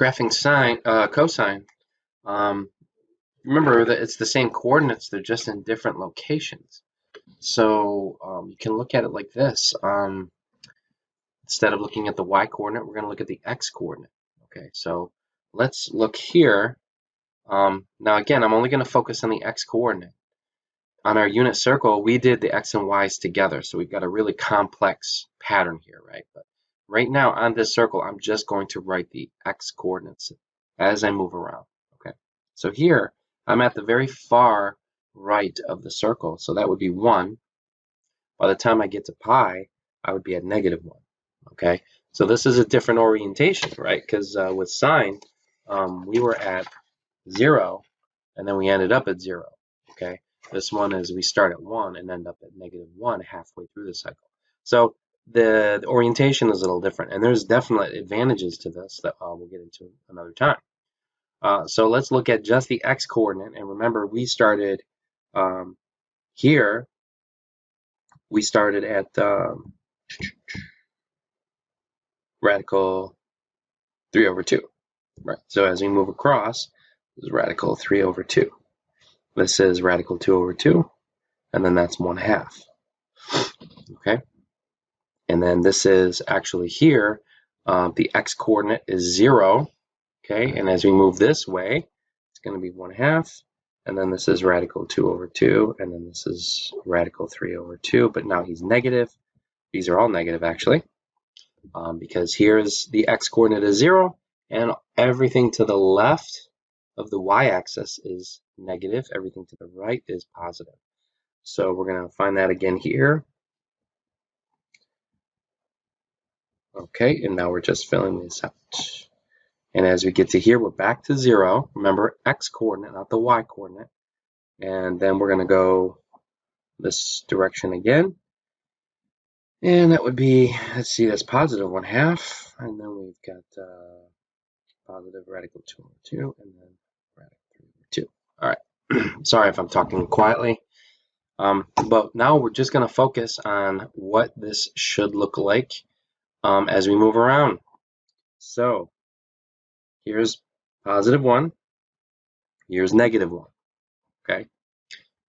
graphing sine, cosine, remember that it's the same coordinates, they're just in different locations. So you can look at it like this. Instead of looking at the y coordinate, we're going to look at the x coordinate. Okay, so let's look here. Now again, I'm only going to focus on the x coordinate. On our unit circle, we did the x and y's together, so we've got a really complex pattern here, right? But right now on this circle, I'm just going to write the x coordinates as I move around. Okay, so here I'm at the very far right of the circle, so that would be 1. By the time I get to pi, I would be at -1. Okay, so this is a different orientation, right? Because with sine, we were at 0, and then we ended up at 0. Okay, this one is we start at 1 and end up at -1 halfway through the cycle. So the orientation is a little different, and there's definite advantages to this that we'll get into another time. So let's look at just the x coordinate, and remember we started here. We started at radical 3/2. Right. So as we move across, this is radical 3/2. This is radical 2/2, and then that's 1/2. Okay. And then this is actually here, the x coordinate is 0. Okay. And as we move this way, it's going to be 1/2. And then this is radical 2/2, and then this is radical 3/2. But now he's negative. These are all negative actually, because here's the x coordinate is 0, and everything to the left of the y-axis is negative. Everything to the right is positive. So we're going to find that again here. Okay, and now we're just filling this out. And as we get to here, we're back to 0. Remember, x coordinate, not the y coordinate. And then we're going to go this direction again. And that would be, let's see, that's positive 1/2. And then we've got positive radical 2/2, and then radical 3/2. All right. Sorry if I'm talking quietly. But now we're just going to focus on what this should look like as we move around. So here's positive 1. Here's -1. Okay.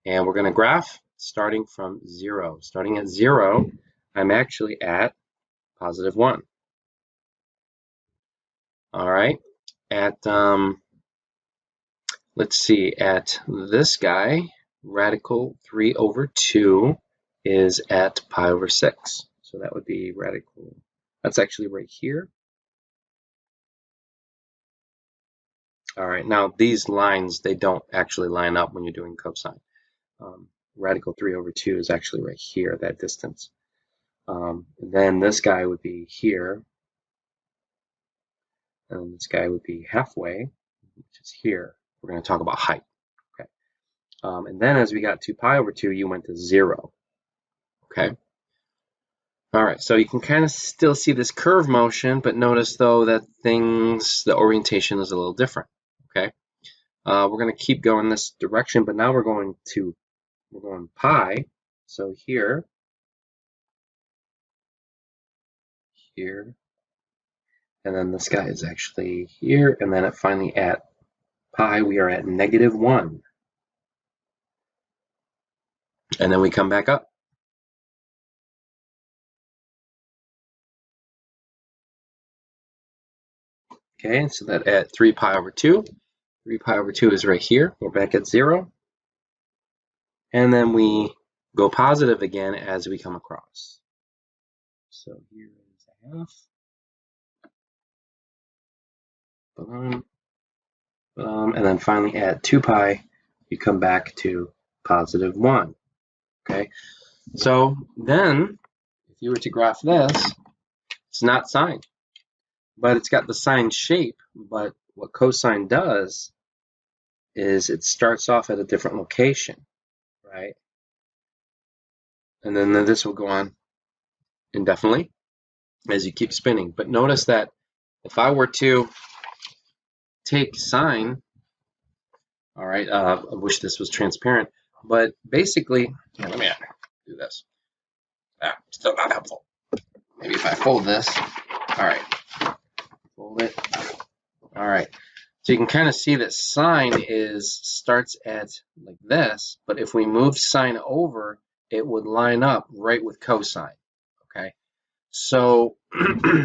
And we're going to graph starting from 0. Starting at 0, I'm actually at positive 1. All right. At, let's see, at this guy, radical 3/2 is at pi/6. So that would be radical, that's actually right here. All right, now these lines, they don't actually line up when you're doing cosine. Radical 3/2 is actually right here, that distance. Then this guy would be here, and this guy would be halfway, which is here. We're going to talk about height. Okay. And then as we got to pi/2, you went to 0. Okay. All right, so you can kind of still see this curve motion, but notice though that the orientation is a little different. Okay. We're going to keep going this direction, but now we're going pi. So here, and then this guy is actually here, and then finally at pi, we are at -1. And then we come back up. Okay, so that at 3 pi/2, 3 pi/2 is right here. We're back at 0. And then we go positive again as we come across. So here is a half. And then finally at 2 pi, you come back to +1. Okay, so then if you were to graph this, it's not sine, but it's got the sine shape. But what cosine does is it starts off at a different location, right? And then this will go on indefinitely as you keep spinning. But notice that if I were to take sine, all right, I wish this was transparent, but basically, here, let me do this. Still not helpful. Maybe if I fold this, all right, fold it. All right. So you can kind of see that sine starts at like this, but if we move sine over, it would line up right with cosine. Okay. So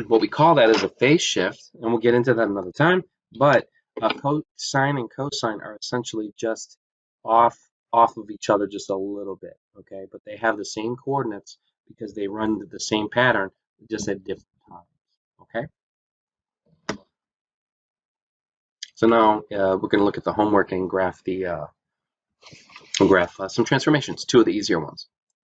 what we call that is a phase shift, and we'll get into that another time. But sine and cosine are essentially just off of each other just a little bit. Okay, but they have the same coordinates because they run the same pattern, just at different times. Okay. So now we're going to look at the homework and graph some transformations, two of the easier ones.